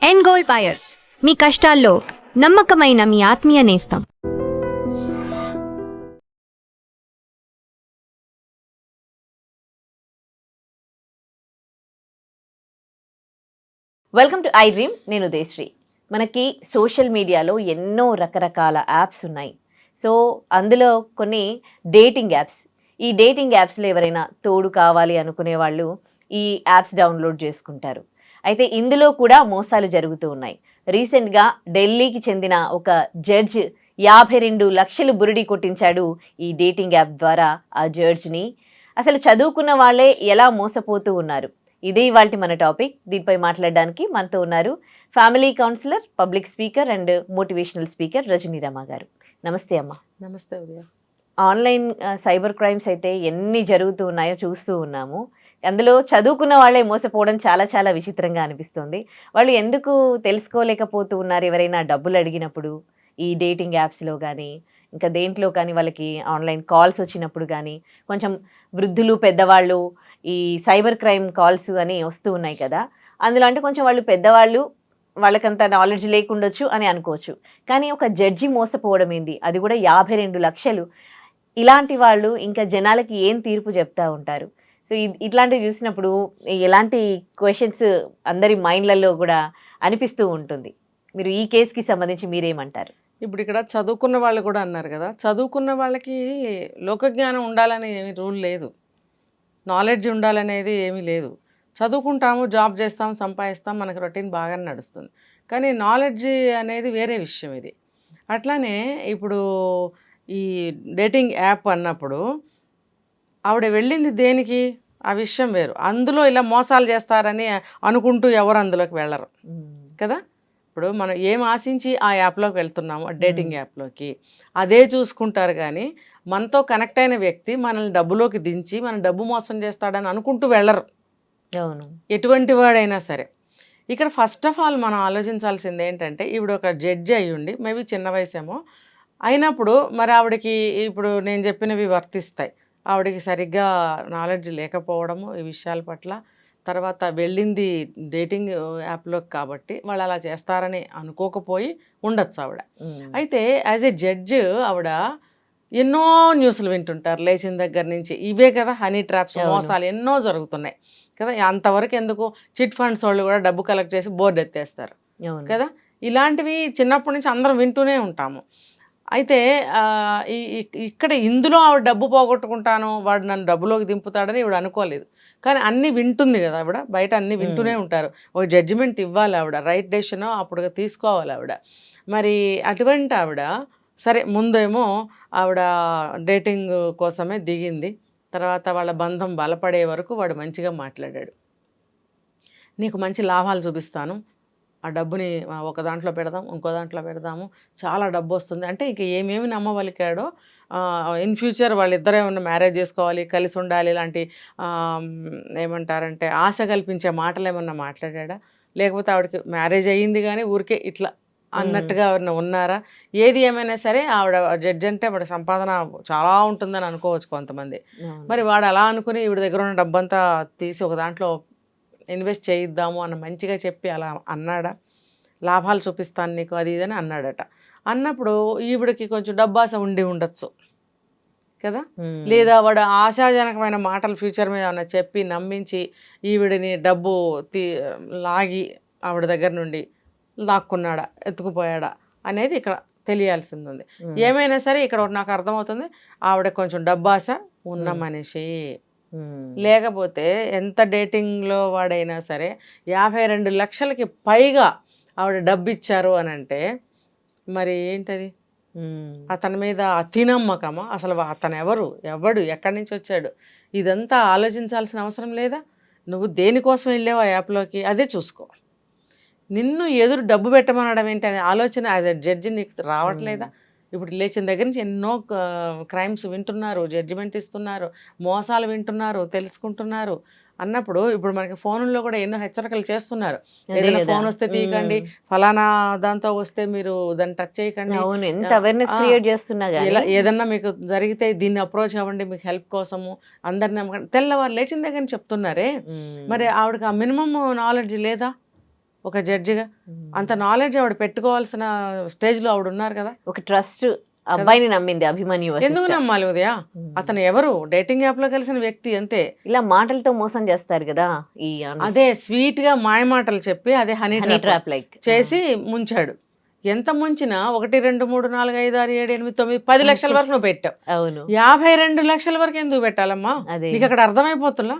End gold buyers, మీ కష్టాల్లో నమ్మకమైన మీ ఆత్మీయ నేస్తం. Welcome to I dream. నేను ఉదయశ్రీ. మనకి సోషల్ మీడియాలో ఎన్నో రకరకాల యాప్స్ ఉన్నాయి. సో అందులో కొన్ని డేటింగ్ యాప్స్. ఈ డేటింగ్ యాప్స్లో ఎవరైనా తోడు కావాలి అనుకునే వాళ్ళు ఈ యాప్స్ డౌన్లోడ్ చేసుకుంటారు. అయితే ఇందులో కూడా మోసాలు జరుగుతూ ఉన్నాయి. రీసెంట్గా ఢిల్లీకి చెందిన ఒక జడ్జ్ 52 లక్షలు బురిడి కొట్టించాడు ఈ డేటింగ్ యాప్ ద్వారా ఆ జడ్జ్ని. అసలు చదువుకున్న వాళ్ళే ఎలా మోసపోతూ ఉన్నారు, ఇదే ఇవాల్టి మన టాపిక్. దీనిపై మాట్లాడడానికి మనతో ఉన్నారు family counsellor, public speaker and motivational speaker Rajanirama గారు. నమస్తే అమ్మ. నమస్తే ఉదయ. ఆన్లైన్ సైబర్ క్రైమ్స్ అయితే ఎన్ని జరుగుతూ ఉన్నాయో చూస్తూ ఉన్నాము. అందులో చదువుకున్న వాళ్ళే మోసపోవడం చాలా చాలా విచిత్రంగా అనిపిస్తుంది. వాళ్ళు ఎందుకు తెలుసుకోలేకపోతూ ఉన్నారు? ఎవరైనా డబ్బులు అడిగినప్పుడు ఈ డేటింగ్ యాప్స్లో కానీ ఇంకా దేంట్లో కానీ వాళ్ళకి ఆన్లైన్ కాల్స్ వచ్చినప్పుడు కానీ, కొంచెం వృద్ధులు పెద్దవాళ్ళు ఈ సైబర్ క్రైమ్ కాల్స్ అని వస్తూ ఉన్నాయి కదా, అందులో అంటే కొంచెం వాళ్ళు పెద్దవాళ్ళు, వాళ్ళకంత నాలెడ్జ్ లేకుండొచ్చు అని అనుకోవచ్చు. కానీ ఒక జడ్జి మోసపోవడం ఏంది, అది కూడా 52 లక్షలు. ఇలాంటి వాళ్ళు ఇంకా జనాలకి ఏం తీర్పు చెప్తా ఉంటారు? సో ఇట్లాంటివి చూసినప్పుడు ఎలాంటి క్వశ్చన్స్ అందరి మైండ్లలో కూడా అనిపిస్తూ ఉంటుంది. మీరు ఈ కేసుకి సంబంధించి మీరేమంటారు? ఇప్పుడు ఇక్కడ చదువుకున్న వాళ్ళు కూడా అన్నారు కదా, చదువుకున్న వాళ్ళకి లోకజ్ఞానం ఉండాలని ఏమి రూల్ లేదు, నాలెడ్జ్ ఉండాలనేది ఏమీ లేదు. చదువుకుంటాము, జాబ్ చేస్తాము, సంపాదిస్తాం, మనకు రొటీన్ బాగానే నడుస్తుంది. కానీ నాలెడ్జ్ అనేది వేరే విషయం. ఇది అట్లానే ఇప్పుడు ఈ డేటింగ్ యాప్ అన్నప్పుడు ఆవిడ వెళ్ళింది దేనికి, ఆ విషయం వేరు. అందులో ఇలా మోసాలు చేస్తారని అనుకుంటూ ఎవరు అందులోకి వెళ్ళరు కదా. ఇప్పుడు మనం ఏం ఆశించి ఆ యాప్లోకి వెళ్తున్నాము, డేటింగ్ యాప్లోకి, అదే చూసుకుంటారు. కానీ మనతో కనెక్ట్ అయిన వ్యక్తి మనల్ని డబ్బులోకి దించి మన డబ్బు మోసం చేస్తాడని అనుకుంటూ వెళ్ళరు. అవును, ఎటువంటి వాడైనా సరే. ఇక్కడ ఫస్ట్ ఆఫ్ ఆల్ మనం ఆలోచించాల్సింది ఏంటంటే, ఇప్పుడు ఒక జడ్జి అయ్యి ఉండి, మేబీ చిన్న వయసేమో అయినప్పుడు, మరి ఆవిడకి ఇప్పుడు నేను చెప్పినవి వర్తిస్తాయి. ఆవిడకి సరిగ్గా నాలెడ్జ్ లేకపోవడము ఈ విషయాల పట్ల, తర్వాత వెళ్ళింది డేటింగ్ యాప్లోకి కాబట్టి వాళ్ళు అలా చేస్తారని అనుకోకపోయి ఉండొచ్చు ఆవిడ. అయితే యాజ్ ఏ జడ్జ్ ఆవిడ ఎన్నో న్యూస్లు వింటుంటారు లేచిన దగ్గర నుంచి. ఇవే కదా హనీ ట్రాప్స్, మోసాలు ఎన్నో జరుగుతున్నాయి కదా. అంతవరకు ఎందుకు, చిట్ ఫండ్స్ వాళ్ళు కూడా డబ్బు కలెక్ట్ చేసి బోర్డు ఎత్తేస్తారు కదా. ఇలాంటివి చిన్నప్పటి నుంచి అందరం వింటూనే ఉంటాము. అయితే ఇక్కడ ఇందులో ఆవిడ డబ్బు పోగొట్టుకుంటాను, వాడు నన్ను డబ్బులోకి దింపుతాడని ఇవిడ అనుకోలేదు. కానీ అన్నీ వింటుంది కదా ఆవిడ, బయట అన్నీ వింటూనే ఉంటారు. ఒక జడ్జిమెంట్ ఇవ్వాలి ఆవిడ, రైట్ డెసిషన్ అప్పుడు తీసుకోవాలి ఆవిడ. మరి అటువంటి ఆవిడ సరే ముందేమో ఆవిడ డేటింగ్ కోసమే దిగింది. తర్వాత వాళ్ళ బంధం బలపడే వరకు వాడు మంచిగా మాట్లాడాడు, నీకు మంచి లాభాలు చూపిస్తాను, ఆ డబ్బుని ఒక దాంట్లో పెడదాం, ఇంకో దాంట్లో పెడదాము, చాలా డబ్బు వస్తుంది అంటే ఇంక ఏమేమి నమ్మవలికాడో. ఇన్ ఫ్యూచర్ వాళ్ళిద్దరే ఏమన్నా మ్యారేజ్ చేసుకోవాలి, కలిసి ఉండాలి, ఇలాంటి ఏమంటారంటే ఆశ కల్పించే మాటలు ఏమన్నా మాట్లాడా, లేకపోతే ఆవిడకి మ్యారేజ్ అయ్యింది కానీ ఊరికే ఇట్లా అన్నట్టుగా ఎవరైనా ఉన్నారా? ఏది ఏమైనా సరే ఆవిడ జడ్జి అంటే ఆవిడ సంపాదన చాలా ఉంటుందని అనుకోవచ్చు కొంతమంది. మరి వాడు అలా అనుకుని ఈవిడ దగ్గర ఉన్న డబ్బంతా తీసి ఒక దాంట్లో ఇన్వెస్ట్ చేయిద్దాము అన్న మంచిగా చెప్పి అలా అన్నాడా? లాభాలు చూపిస్తాను నీకు అది ఇదని అన్నాడట. అన్నప్పుడు ఈవిడకి కొంచెం డబ్బాస ఉండి ఉండొచ్చు కదా. లేదా వాడు ఆశాజనకమైన మాటలు ఫ్యూచర్ మీద ఏమన్నా చెప్పి నమ్మించి ఈవిడిని డబ్బు లాగి ఆవిడ దగ్గర నుండి లాక్కున్నాడా, ఎత్తుకుపోయాడా అనేది ఇక్కడ తెలియాల్సింది ఉంది. ఏమైనా సరే ఇక్కడ నాకు అర్థమవుతుంది, ఆవిడ కొంచెం డబ్బాస ఉన్న మనిషి. లేకపోతే ఎంత డేటింగ్లో వాడైనా సరే 52 లక్షలకి పైగా ఆవిడ డబ్బు ఇచ్చారు అని అంటే మరి ఏంటది? అతని మీద అతి నమ్మకమా? అసలు అతను ఎవడు ఎక్కడి నుంచి వచ్చాడు? ఇదంతా ఆలోచించాల్సిన అవసరం లేదా? నువ్వు దేనికోసం వెళ్ళావు ఆ యాప్లోకి అదే చూసుకో. నిన్ను ఎదురు డబ్బు పెట్టమనడం ఏంటి అనే ఆలోచన యాజ్ ఎ జడ్జి నీకు రావట్లేదా? ఇప్పుడు లేచిన దగ్గర నుంచి ఎన్నో క్రైమ్స్ వింటున్నారు, జడ్జిమెంట్ ఇస్తున్నారు, మోసాలు వింటున్నారు, తెలుసుకుంటున్నారు అన్నప్పుడు ఇప్పుడు మనకి ఫోన్లో కూడా ఎన్నో హెచ్చరికలు చేస్తున్నారు. ఏదైనా ఫోన్ వస్తే తీయకండి, ఫలానా దాంతో వస్తే మీరు దాన్ని టచ్ చేయకండి, ఇలా ఏదన్నా మీకు జరిగితే దీన్ని అప్రోచ్ అవ్వండి మీకు హెల్ప్ కోసము, అందరిని నమ్మకండి, తెల్లవారు లేచిన దగ్గర చెప్తున్నారే. మరి ఆవిడకి ఆ మినిమం నాలెడ్జ్ లేదా? ఒక జడ్జిగా? అంత నాలెడ్జ్ ఆవిడ పెట్టుకోవాల్సిన స్టేజ్లో ఆవిడ ఉన్నారు కదా. ఒక ట్రస్ట్ అబ్బాయిని నమ్మింది అభిమన్యు ఎందుకు వశిష్ఠ. నమ్మాలి ఉదయ? అతను ఎవరు? డేటింగ్ యాప్లో కలిసిన వ్యక్తి అంతే. ఇలా మాటలతో మోసం చేస్తారు కదా ఈ అదే స్వీట్గా మాయమాటలు చెప్పి అదే honey honey trap trap like చేసి ముంచాడు. ఎంత ముంచినా 1, 2, 3, 4, 5, 6, 7, 8, 9, 10 లక్షల వరకు నువ్వు పెట్టావు. అవును 52 లక్షల వరకు ఎందుకు పెట్టాలమ్మా? అదే నీకు అక్కడ అర్థమైపోతుందా?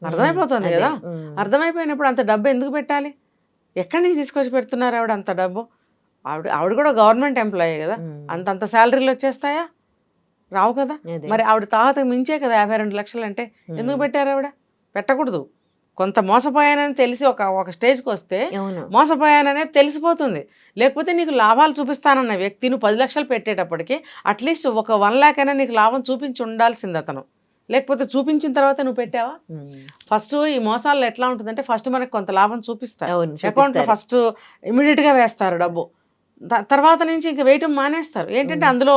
అర్థమైపోతుంది అదే. కదా. ఉమ్. అర్థమైపోయినప్పుడు అంత డబ్బు ఎందుకు పెట్టాలి? ఎక్కడి నుంచి తీసుకొచ్చి పెడుతున్నారు ఆవిడ అంత డబ్బు? ఆవిడ కూడా గవర్నమెంట్ ఎంప్లాయీ కదా. ఉమ్. అంతంత శాలరీలు వచ్చేస్తాయా? రావు కదా. అదే. మరి ఆవిడ తాహతకు మించే కదా 52 లక్షలు అంటే. ఎందుకు పెట్టారు ఆవిడ? పెట్టకూడదు. కొంత మోసపోయానని తెలిసి ఒక స్టేజ్కి వస్తే అవును మోసపోయాననేది తెలిసిపోతుంది. లేకపోతే నీకు లాభాలు చూపిస్తానన్న వ్యక్తి నువ్వు 10 లక్షలు పెట్టేటప్పటికి అట్లీస్ట్ ఒక 1 లాక్ అయినా నీకు లాభం చూపించి ఉండాల్సింది అతను. లేకపోతే చూపించిన తర్వాత నువ్వు పెట్టావా? ఉమ్. ఫస్ట్ ఈ మోసాల్లో ఎట్లా ఉంటుందంటే ఫస్ట్ మనకు కొంత లాభం చూపిస్తారు. అవును అకౌంట్లో చూపిస్తారు. ఫస్ట్ ఇమీడియట్గా వేస్తారు డబ్బు. తర్వాత నుంచి ఇంక వేయటం మానేస్తారు. ఏంటంటే అందులో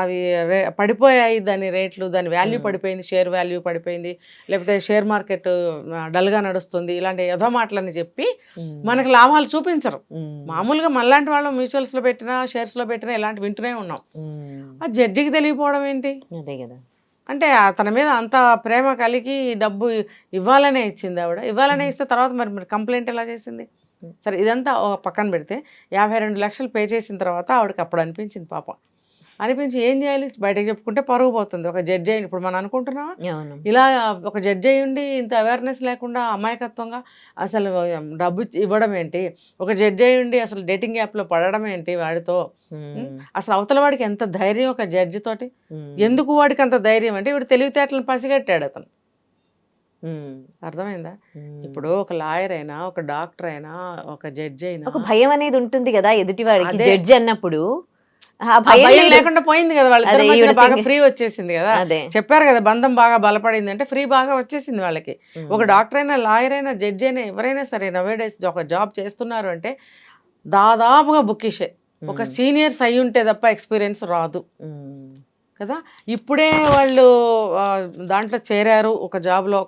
అవి పడిపోయాయి, దాని రేట్లు, దాని వాల్యూ పడిపోయింది, షేర్ వాల్యూ పడిపోయింది, లేకపోతే షేర్ మార్కెట్ డల్గా నడుస్తుంది, ఇలాంటి ఏదో మాటలని చెప్పి ఉమ్. మనకు లాభాలు చూపించరు. ఉమ్. మామూలుగా మనలాంటి వాళ్ళు మ్యూచువల్స్లో పెట్టినా షేర్స్లో పెట్టినా ఇలాంటి వింటూనే ఉన్నాం. ఉమ్. ఆ జడ్జికి తెలియపోవడం ఏంటి? అదే కదా. అంటే అతని మీద అంత ప్రేమ కలిగి డబ్బు ఇవ్వాలనే ఇచ్చింది ఆవిడ. ఇవ్వాలనే ఇస్తే తర్వాత మరి కంప్లైంట్ ఎలా చేసింది? సరే ఇదంతా పక్కన పెడితే 52 లక్షలు పే చేసిన తర్వాత ఆవిడకి అప్పుడు అనిపించింది పాపం. అనిపించి ఏం చేయాలి? బయటకు చెప్పుకుంటే పరుగు పోతుంది. ఒక జడ్జి అయ్యి ఇప్పుడు మనం అనుకుంటున్నావా అవును ఇలా ఒక జడ్జి అయ్యి ఉండి ఇంత అవేర్నెస్ లేకుండా అమాయకత్వంగా అసలు డబ్బు ఇవ్వడం ఏంటి? ఒక జడ్జి అయ్యి ఉండి అసలు డేటింగ్ యాప్లో పడడం ఏంటి వాడితో? ఉమ్. అసలు అవతల వాడికి ఎంత ధైర్యం ఒక జడ్జి తోటి? ఉమ్. ఎందుకు వాడికి అంత ధైర్యం అంటే వీడు తెలివితేటలను పసిగట్టాడు అతను. ఉమ్. అర్థమైందా? ఉమ్. ఇప్పుడు ఒక లాయర్ అయినా, ఒక డాక్టర్ అయినా, ఒక జడ్జి అయినా ఒక భయం అనేది ఉంటుంది కదా ఎదుటివాడికి అదే. జడ్జి అన్నప్పుడు. ఆ ఆ భయం భయం లేదు. లేకుండా పోయింది కదా. వాళ్ళిద్దరి అదే, మధ్యన ఈవిడ బాగా thinking- ఫ్రీ వచ్చేసింది కదా. అదే చెప్పారు కదా బంధం బాగా బలపడింది అంటే ఫ్రీ బాగా వచ్చేసింది వాళ్ళకి. ఉమ్. ఒక డాక్టర్ అయినా, లాయర్ అయినా, జడ్జి అయినా ఎవరైనా సరే నవేడేస్ ఒక జాబ్ చేస్తున్నారు అంటే దాదాపుగా బుక్కిషే. ఒక ఉమ్. సీనియర్స్ అయి ఉంటే తప్ప ఎక్స్పీరియన్స్ రాదు ఉమ్. కదా. ఇప్పుడే వాళ్ళు దాంట్లో చేరారు ఒక జాబ్లో,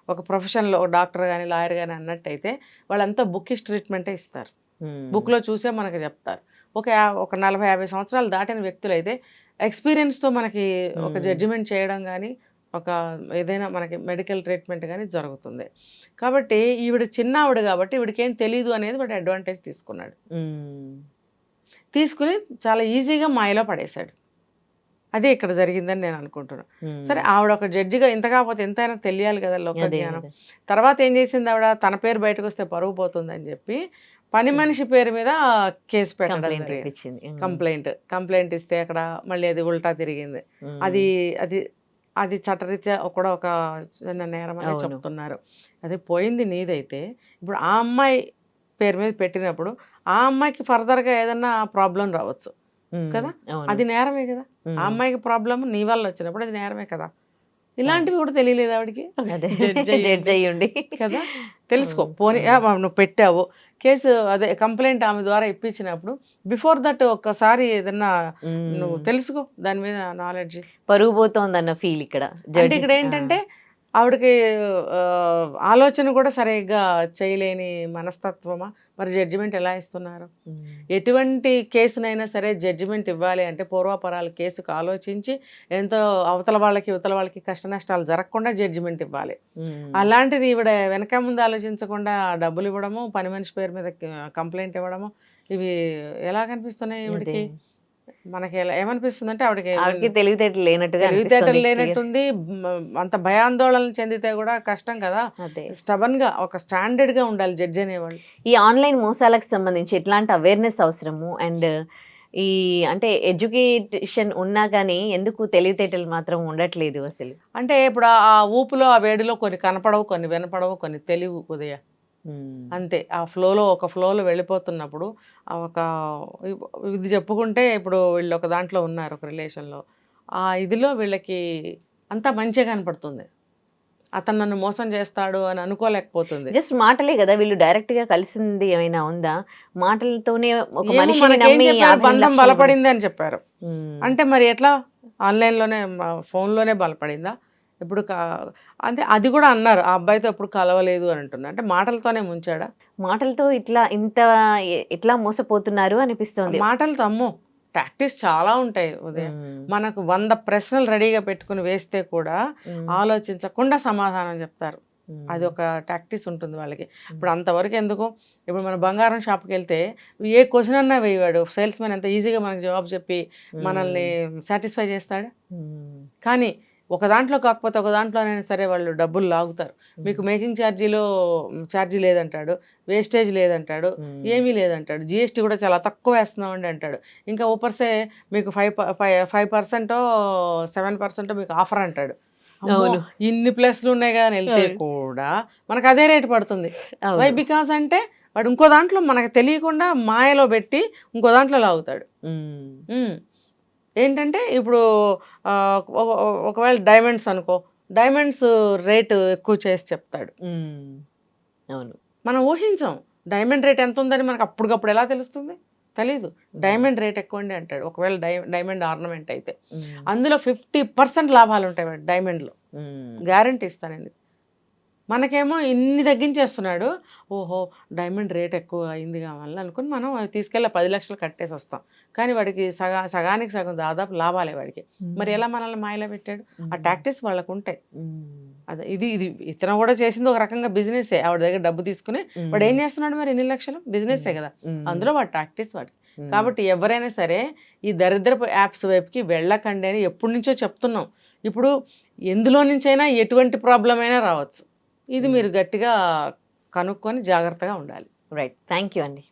ఒక ప్రొఫెషన్లో, డాక్టర్ కానీ లాయర్ కానీ అన్నట్టయితే వాళ్ళంతా బుక్కిష్ ట్రీట్మెంటే ఇస్తారు. ఉమ్. బుక్లో చూసే మనకు చెప్తారు. ఒక 40-50 సంవత్సరాలు దాటిన వ్యక్తులు అయితే ఎక్స్పీరియన్స్తో మనకి ఒక జడ్జిమెంట్ చేయడం కానీ, ఒక ఏదైనా మనకి మెడికల్ ట్రీట్మెంట్ కానీ జరుగుతుంది. కాబట్టి ఈవిడ చిన్న ఆవిడ కాబట్టి ఈవిడికి ఏం తెలియదు అనేది వాడు అడ్వాంటేజ్ తీసుకున్నాడు. ఉమ్. తీసుకుని చాలా ఈజీగా మాయలో పడేశాడు. అదే ఇక్కడ జరిగిందని నేను అనుకుంటున్నాను. ఉమ్. సరే ఆవిడ ఒక జడ్జిగా ఇంత కాకపోతే ఎంతైనా తెలియాలి కదా లోక అదే, జ్ఞానం. అదే. తర్వాత ఏం చేసింది ఆవిడ? తన పేరు బయటకు వస్తే పరువు పోతుందని చెప్పి పని మనిషి పేరు మీద కేసు పెట్టడం కంప్లైంట్ జరిగింది. ఇప్పించింది. ఉమ్. కంప్లైంట్ ఇస్తే అక్కడ మళ్ళీ అది ఉల్టా తిరిగింది. ఉమ్. అది అది అది చట్టరీత్యా కూడా ఒక చిన్న నేరం అని అవును. చెప్తున్నారు. అది పోయింది నీదైతే ఇప్పుడు ఆ అమ్మాయి పేరు మీద పెట్టినప్పుడు ఆ అమ్మాయికి ఫర్దర్గా ఏదన్నా ప్రాబ్లం రావచ్చు ఉమ్. కదా. అవును. అది నేరమే కదా. ఉమ్. ఆ అమ్మాయికి ప్రాబ్లం నీ వల్ల వచ్చినప్పుడు అది నేరమే కదా. ఇలాంటివి కూడా తెలియలేదు ఆవిడకి. అదే జడ్జి జడ్జి అయ్యుండి కదా. తెలుసుకో ఉమ్. పోనీ నువ్వు పెట్టావు కేసు, అదే కంప్లైంట్ ఆమె ద్వారా ఇప్పించినప్పుడు బిఫోర్ దట్ ఒక్కసారి ఏదన్నా నువ్వు ఉమ్. తెలుసుకో దాని మీద నాలెడ్జ్. పరుగు పోతోంది అన్న ఫీల్ ఇక్కడ అంటే జడ్జి. ఇక్కడ ఏంటంటే ఆవిడకి ఆలోచన కూడా సరిగ్గా చేయలేని మనస్తత్వమా? మరి జడ్జిమెంట్ ఎలా ఇస్తున్నారు? ఎటువంటి కేసునైనా సరే జడ్జిమెంట్ ఇవ్వాలి అంటే పూర్వాపరాల కేసుకు ఆలోచించి ఎంతో అవతల వాళ్ళకి ఇవతల వాళ్ళకి కష్ట నష్టాలు జరగకుండా జడ్జిమెంట్ ఇవ్వాలి. అలాంటిది ఈవిడ వెనక ముందు ఆలోచించకుండా డబ్బులు ఇవ్వడము, పని మనిషి పేరు మీద కంప్లైంట్ ఇవ్వడము, ఇవి ఎలా కనిపిస్తున్నాయి ఈవిడికి? మనకి ఏమనిపిస్తుంది అంటే ఆవిడకి తెలివితేటలు లేనట్టుగా తెలివితేటలు అనిపిస్తుంది. లేనట్టుంది. అంత భయాందోళన చెందితే కూడా కష్టం కదా. అదే. స్టబన్ గా ఒక స్టాండర్డ్ గా ఉండాలి జడ్జి అనేవాళ్ళు. ఈ ఆన్లైన్ మోసాలకు సంబంధించి ఎట్లాంటి అవేర్నెస్ అవసరము అండ్ ఈ అంటే ఎడ్యుకేషన్ ఉన్నా కానీ ఎందుకు తెలివితేటలు మాత్రం ఉండట్లేదు అసలు? అంటే ఇప్పుడు ఆ ఊపులో ఆ వేడిలో కొన్ని కనపడవు, కొన్ని వినపడవు, కొన్ని తెలివి ఉదయ అంతే. ఆ ఫ్లోలో ఒక ఫ్లోలో వెళ్ళిపోతున్నప్పుడు ఒక ఇది చెప్పుకుంటే ఇప్పుడు వీళ్ళు ఒక దాంట్లో ఉన్నారు ఒక రిలేషన్లో, ఆ ఇదిలో వీళ్ళకి అంతా మంచిగా కనపడుతుంది. అతను నన్ను మోసం చేస్తాడు అని అనుకోలేకపోతుంది. జస్ట్ మాటలే కదా, వీళ్ళు డైరెక్ట్ గా కలిసింది ఏమైనా ఉందా? మాటలతోనే ఒక ఏమో మనిషిని మనకేం నమ్మి చెప్పారు? 50 బంధం లక్షలు బలపడింది అని చెప్పారు. ఉమ్. అంటే మరి ఎట్లా? ఆన్లైన్లోనే ఫోన్లోనే బలపడిందా? ఇప్పుడు అంటే అది కూడా అన్నారు, ఆ అబ్బాయితో ఎప్పుడు కలవలేదు అని అంటున్నారు. అంటే మాటలతోనే ముంచాడా? మాటలతో ఇంత ఎట్లా మోసపోతున్నారు అనిపిస్తుంది. మాటలతో అమ్మో ప్రాక్టీస్ చాలా ఉంటాయి ఉదయం. మనకు 100 ప్రశ్నలు రెడీగా పెట్టుకుని వేస్తే కూడా ఆలోచించకుండా సమాధానం చెప్తారు. అది ఒక టాక్టిక్స్ ఉంటుంది వాళ్ళకి. ఇప్పుడు అంతవరకు ఎందుకు, ఇప్పుడు మన బంగారం షాప్కి వెళ్తే ఏ క్వశ్చన్ అన్నా వేయవాడు సేల్స్ మ్యాన్ ఎంత ఈజీగా మనకి జవాబు చెప్పి మనల్ని సాటిస్ఫై చేస్తాడు. కానీ ఒక దాంట్లో కాకపోతే ఒక దాంట్లోనైనా సరే వాళ్ళు డబ్బులు లాగుతారు. మీకు మేకింగ్ ఛార్జీ లేదంటాడు, వేస్టేజ్ లేదంటాడు, ఏమీ లేదంటాడు, జిఎస్టీ కూడా చాలా తక్కువ వేస్తున్నామండి అంటాడు. ఇంకా ఊపర్సే మీకు 5% 7% మీకు ఆఫర్ అంటాడు. ఇన్ని ప్లస్లు ఉన్నాయి కదా అని వెళ్తే కూడా మనకు అదే రేటు పడుతుంది. వై బికాస్ అంటే వాడు ఇంకో దాంట్లో మనకు తెలియకుండా మాయలో పెట్టి ఇంకో దాంట్లో లాగుతాడు. ఏంటంటే ఇప్పుడు ఒకవేళ డైమండ్స్ అనుకో, డైమండ్స్ రేటు ఎక్కువ చేసి చెప్తాడు. అవును, మనం ఊహించాం డైమండ్ రేట్ ఎంత ఉందని మనకు అప్పటికప్పుడు ఎలా తెలుస్తుంది? తెలీదు. డైమండ్ రేట్ ఎక్కువ అండి అంటాడు. ఒకవేళ డైమండ్ ఆర్నమెంట్ అయితే అందులో 50% లాభాలు ఉంటాయి డైమండ్లో, గ్యారంటీ ఇస్తానండి. మనకేమో ఇన్ని తగ్గించేస్తున్నాడు, ఓహో డైమండ్ రేట్ ఎక్కువ అయింది కావాలి అనుకుని మనం తీసుకెళ్ళి 10 లక్షలు కట్టేసి వస్తాం. కానీ వాడికి సగానికి సగం దాదాపు లాభాలే వాడికి. మరి ఎలా మనల్ని మాయలో పెట్టాడు? ఆ టాక్టిక్స్ వాళ్ళకు ఉంటాయి. అదే ఇది ఇతను కూడా చేసింది ఒక రకంగా బిజినెస్. ఆవిడ దగ్గర డబ్బు తీసుకుని వాడు ఏం చేస్తున్నాడు మరి? 2 లక్షలు బిజినెస్సే కదా, అందులో వాడు టాక్టిక్స్ వాడికి. కాబట్టి ఎవరైనా సరే ఈ దరిద్రపు యాప్స్ వైపుకి వెళ్ళకండి అని ఎప్పటి నుంచో చెప్తున్నాం. ఇప్పుడు ఎందులో నుంచైనా ఎటువంటి ప్రాబ్లం అయినా రావచ్చు. ఇది మీరు గట్టిగా కనుక్కొని జాగ్రత్తగా ఉండాలి. రైట్, థ్యాంక్ యూ అండి.